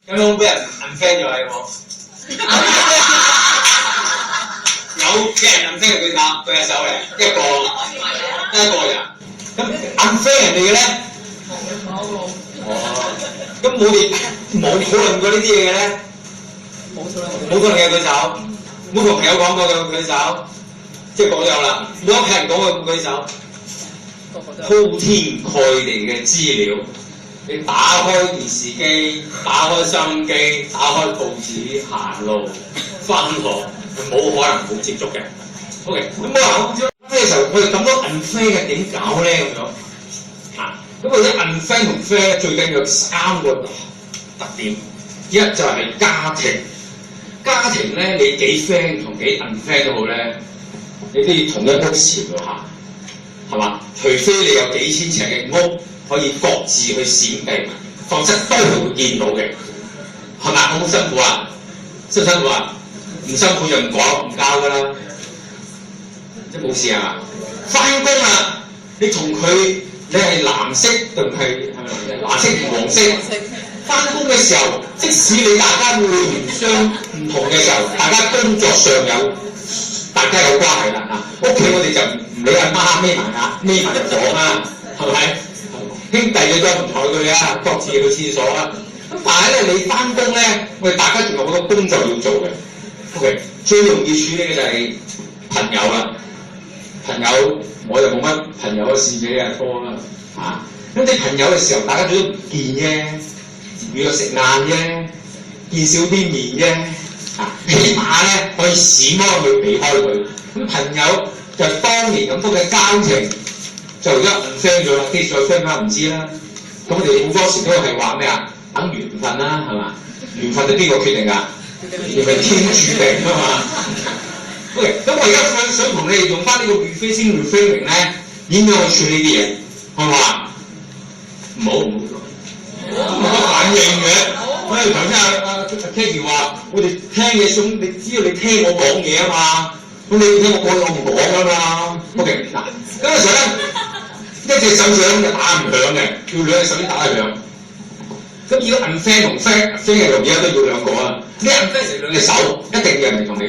有冇俾人 unfriend 咗你喎？有俾人 unfriend 嘅舉下手嚟，一個人。咁 unfriend 人哋嘅咧？哦，咁冇討論過呢啲嘢嘅咧？冇討論嘅舉手，冇同朋友講過嘅舉手，即係講有啦。冇屋企人講嘅舉手。鋪天蓋地嘅資料，你打開電視機、打開收音機、打開報紙、行路、翻學，冇可能冇接觸嘅。OK， 咁冇人接觸嘅時候，我哋咁多 unfriend 嘅點搞咧咁樣？咁我覺得 unfriend 同 friend 最緊要3個特點，一就係家庭。家庭咧，你幾 friend 同幾 unfriend 都好咧，你都要同一屋檐度行，係嘛？除非你有幾千尺嘅屋可以各自去閃避，否則都係會見到嘅，係咪？好辛苦啊？辛唔辛苦啊？唔辛苦就唔講唔交㗎啦，即係冇事啊！翻工啊，你同佢你係藍色定係藍色同黃色？翻工嘅時候，即使你大家會互相唔同嘅時候，大家工作上大家有關係啦。屋企我哋就唔理阿媽匿埋入房啦，係咪？兄弟你都唔睬佢啊，各自去廁所啦。咁但係咧，你翻工咧，我哋大家仲有好多工作要做嘅。OK， 最容易處理嘅就係朋友啦。朋友我就冇乜朋友嘅事比你多啦。咁你朋友嘅時候，大家最多唔見啫。約食晏啫，見少啲面啫，起碼咧可以閃開去避開佢。咁朋友就當年咁多嘅交情，就而家 unfriend 咗啦，幾時再 friend 翻唔知啦。咁我哋好多時都係話咩啊？等緣分啦，係嘛？緣分係邊個決定㗎？緣分天注定啊嘛。OK， 咁我而家想同你哋用翻呢個 reframing 咧，點樣去處理啲嘢？係嘛？唔好。冇乜反應嘅，我哋頭先阿 Kathy 話：我哋聽嘢想，你知道你聽我講嘢啊嘛，咁你聽我講我唔講㗎嘛。OK， 嗱，咁嘅時候咧，一隻手掌就打唔響嘅，要兩隻手先打得響。咁如果 unfriend 同 friend 嘅容易都要兩個啊，你 unfriend 成兩隻手，一定要人哋同你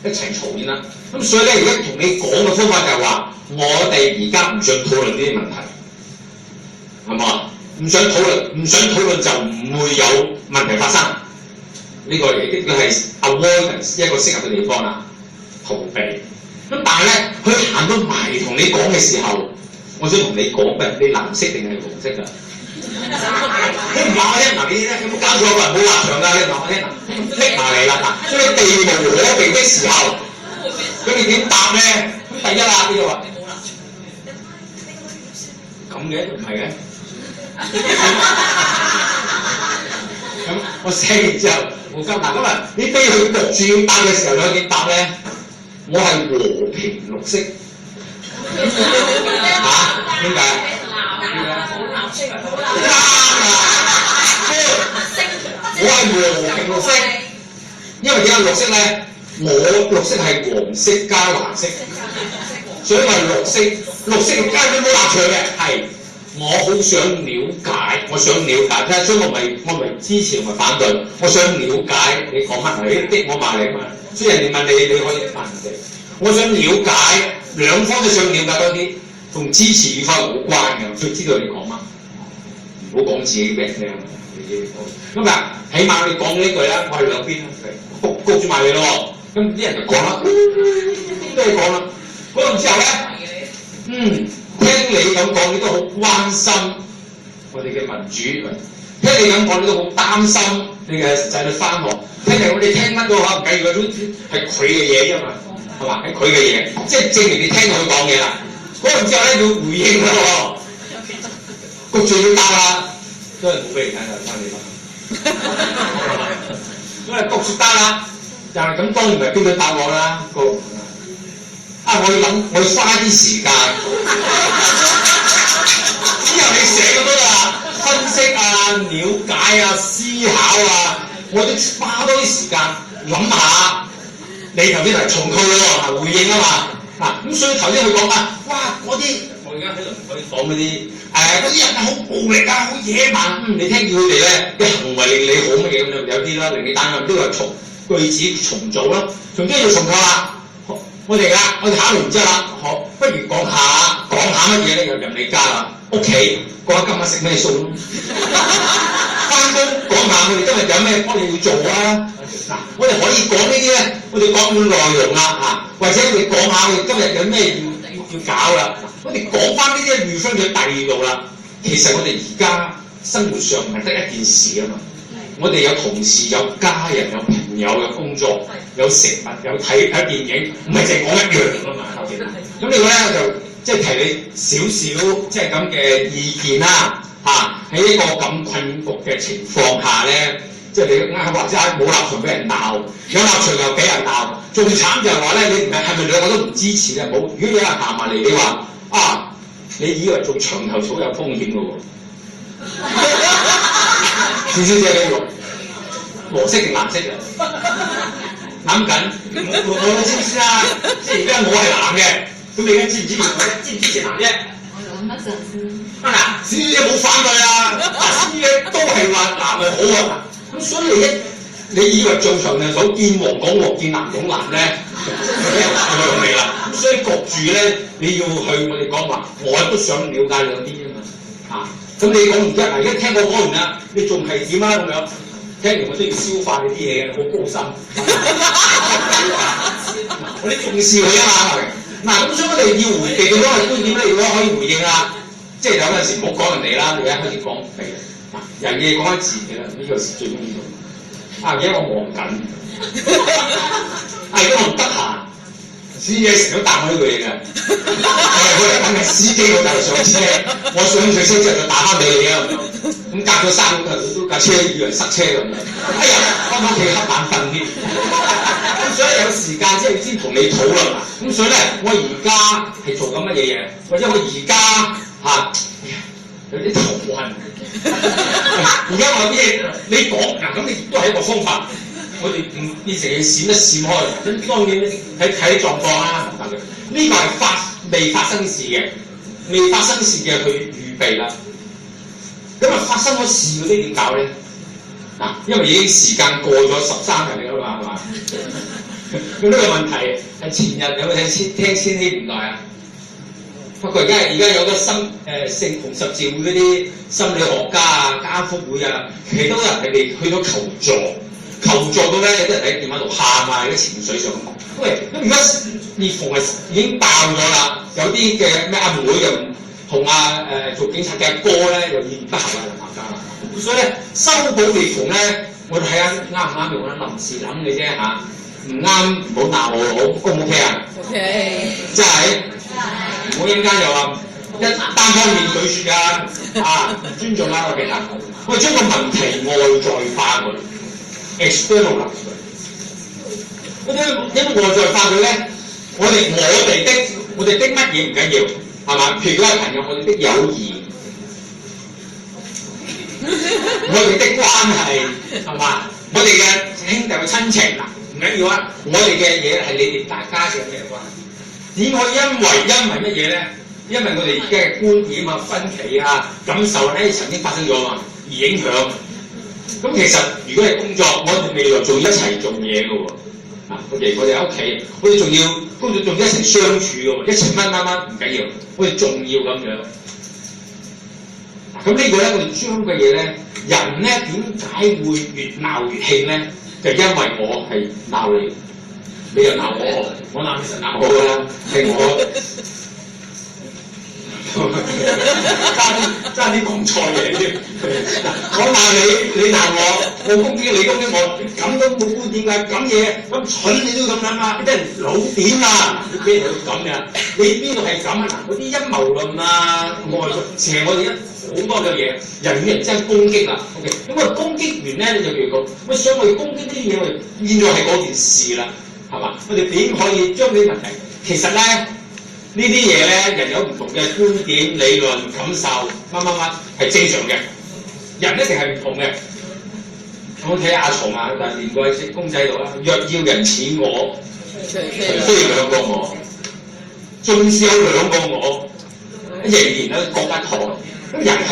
一齊嘈先啦。咁所以咧，而家同你講嘅方法就係話，我哋而家唔想討論呢啲問題，係嘛？唔想討論就唔會有問題發生。呢個係 avoidance 一個適合嘅地方啦，逃避。咁但係咧，佢行到埋同你講嘅時候，我想同你講嘅，你藍色定係黃色㗎？你唔話我聽嗱，你咧有冇搞錯啊？冇立場㗎，你話我聽嗱，拎埋嚟啦嗱。所以避無可避的時候，咁你點答咧？第一啦，呢個話咁嘅唔係嘅。咁我寫完之後，我今日你俾佢焗住要答嘅時候，你點答咧？我係和平綠色。點解？我係和平綠色，因為點解綠色咧？我綠色係黃色加藍色，所以係綠色。綠色加咗冇立場嘅，係。我好想了解，睇下，所以我唔係支持同埋反對，我想了解你講乜，你逼我埋嚟嘛。所以人哋問你，你可以問人哋。我想了解，兩方都想了解多啲，同支持與否冇關嘅，所以知道你講乜，唔好講自己嘅聲。咁嗱，起碼你講呢句啦，我係兩邊啦，焗住埋你咯。咁啲人就講啦，都係講啦。講完之後咧，聽你咁講，你都好關心我哋嘅民主。聽你咁講，你都好擔心你嘅仔女翻學。聽嚟我哋聽乜都好唔緊要，總之係佢嘅嘢啫嘛，係嘛？係佢嘅嘢，即係證明你聽到佢講嘢啦。講完之後咧，要回應啦喎，焗住要答啦，都係冇俾你睇啦，翻你啦。因為焗住答啦，但係咁當然唔係標準答案啦。我要花啲時間，之後你寫咁多啦，分析啊、了解啊、思考啊，我都花多啲時間諗下。你頭先係重套喎，回應啊嘛，咁所以頭先佢講啊，哇嗰啲我而家喺度可以講嗰啲嗰啲人好暴力啊，好野蠻。你聽見佢哋咧嘅行為令你好乜嘢咁樣，有啲啦令你擔憂，都係句子重組啦，仲都要重構啦。我哋考慮完之後啦，不如講下乜嘢咧？又入你家啦，屋企講下今日食咩餸。翻工講下我哋今日有咩幫你要做啊！嗱，我哋可以講呢啲咧，我哋講內容啦或者我哋講下我哋今日有咩要搞啦。我哋講翻呢啲預分咗第二度啦。其實我哋而家生活上唔係得一件事啊嘛。我哋有同事、有家人、有朋友、有工作、有食物、有睇電影，唔係淨係講一樣啊嘛。咁你咧就即係提你少少即係咁嘅意見啦。喺呢個咁困局嘅情況下咧，即係你啱或者冇立場俾人鬧，有立場又俾人鬧，仲慘就係話咧，你唔係係咪兩個都唔支持啊？冇，如果有人行埋嚟，你話你以為做牆頭草有風險嘅喎？小小姐你用黃色定藍色嘅？諗緊，我知唔知啊？即係而家我係藍嘅，咁你而家知唔知支持藍啫？我諗一陣先。嗱，小姐冇反對啊，小姐都係話藍係好啊。咁所以你以為做牆頭草見黃講黃，見藍講藍咧，係咪嚟啦？咁所以焗住咧，你要去我哋講話，我都想了解兩啲啊嘛。咁你講而家聽我講完啦，你仲係點啊咁樣？聽完我都要消化你啲嘢嘅，好高深。我哋重視佢啊嘛。嗱，咁所以我哋要回避嘅嗰個觀點咧，如果可以回應啦，即係有陣時唔好講人哋啦，你一開始講人哋。人嘅講緊自己啦，呢個是最重要。而家我忙緊，而家我唔得閒。司機成日都答我呢句嘢嘅，我哋等緊司機我就上車，我上咗車之後就打翻俾你啊！咁隔咗3個鐘，架車以為塞車咁樣，哎呀，翻到屋企瞌眼瞓添。咁所以有時間先同你討論。咁所以咧，我而家係做緊乜嘢嘢？或者我而家有啲頭暈。而家我啲嘢你講咁你都係一個方法。我哋變成嘢閃一閃開，咁當然睇狀況啦。呢個係未發生事嘅，未發生事嘅去預備啦。咁發生咗事嗰啲點搞咧？因為已經時間過咗13日㗎嘛，係嘛？咁呢個問題係前日有冇聽千禧年代啊？不過而家有個聖紅十字會嗰啲心理學家啊、家福會啊，其實都有人係哋去到求助到咧，有啲人喺電話度喊啊，有啲情緒上。喂，咁而家烈逢係已經爆咗啦，有啲嘅咩阿妹又同做警察嘅阿哥咧，又意見不合啊，又鬧交啦。所以咧，修補裂縫咧，我哋睇下啱唔啱用啦，臨時諗嘅啫嚇，唔啱唔好鬧我，好 O 唔 OK 啊 ？OK， 真係唔好一陣間又話一單方面拒絕唔尊重啦，我哋我哋將個問題外在化佢 ，externalize 佢。嗰啲因為外在化佢咧，我哋的乜嘢唔緊要，係嘛？譬如嗰個朋友，我哋的友誼。我哋的關係係嘛？我哋嘅兄弟嘅親情唔緊要啊！我哋嘅嘢係你哋大家嘅咩關係？點可以因為乜嘢咧？因為我哋而家嘅觀點啊、分歧啊、感受咧曾經發生咗嘛，而影響。咁其實如果係工作，我哋未來仲要一齊做嘢嘅喎。我哋喺屋企，我哋仲要工作仲要一齊相處嘅喎，一齊乜唔緊要，我哋仲要咁樣。咁呢個咧，我哋將嘅嘢咧，人咧點解會越鬧越興咧？就因為我係鬧你，你又鬧我，我鬧你實鬧我㗎啦，係我爭啲講錯嘢添。我鬧你，你鬧我，我攻擊你，攻擊我，咁都冇觀點㗎，咁嘢咁蠢你都咁諗啊！啲人老點啊？你邊度會咁嘅？你邊度係咁啊？嗱，嗰啲陰謀論啊，外在成我哋好多嘅嘢，人與人之間攻擊啦。OK， 咁啊攻擊完咧，你就叫講，我想我哋攻擊呢啲嘢，我哋現在係嗰件事啦，係嘛？我哋點可以將呢啲問題？其實咧，呢啲嘢咧，人有唔同嘅觀點、理論、感受，乜係正常嘅。人一定係唔同嘅。我睇阿松啊，但係連個隻公仔度啦，若要人似我，除非兩個我，縱使有兩個我。人仍然咧覺得妥。咁人係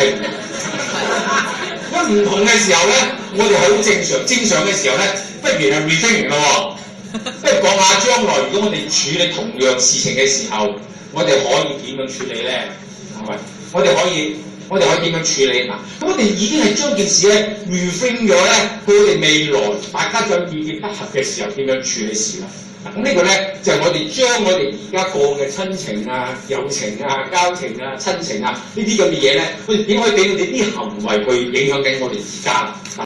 咁唔同嘅時候咧，我哋好正常。正常嘅時候咧，不如係 reframe 咯喎。不如講下將來，如果我哋處理同樣事情嘅時候，我哋可以點樣處理咧？係咪？我哋可以點樣處理嗱？咁我哋已經係將件事咧 reframe 咗咧，佢哋未來大家再意見不合嘅時候點樣處理事啦？咁呢個咧就係我哋將我哋而家過嘅親情啊、友情啊、交情啊、親情啊呢啲咁嘅嘢咧，我哋點可以俾佢哋啲行為去影響緊我哋而家？